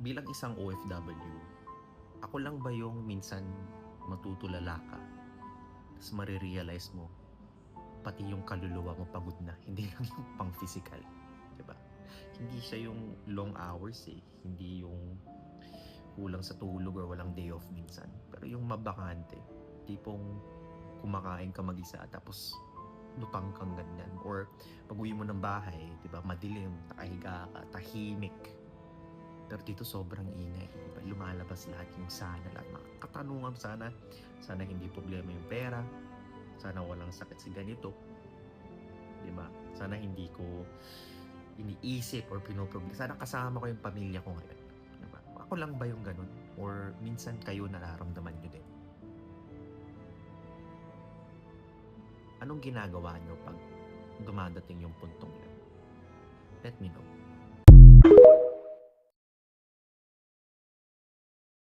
Bilang isang OFW, ako lang ba yung minsan matutulala ka, ta's mare-realize mo pati yung kaluluwa mo pagod na, hindi lang yung pang-physical, 'di ba? Hindi siya yung long hours, eh, hindi yung kulang sa tulog or walang day off minsan, pero yung mabakante, tipong kumakain ka mag-isa tapos lutang kang ganyan or pag-uwi mo ng bahay, 'di ba, madilim, nakahiga ka, tahimik. Pero dito sobrang ingay, 'di ba, lumalabas lahat yung sana, lahat mga katanungan sana. Sana hindi problema yung pera, sana walang sakit si ganito, 'di ba? Sana hindi ko iniisip or sana kasama ko yung pamilya ko ngayon, 'di ba? Ako lang ba yung gano'n or minsan kayo nararamdaman niyo din? Anong ginagawa niyo 'pag dumadating yung puntong yun? Let me know.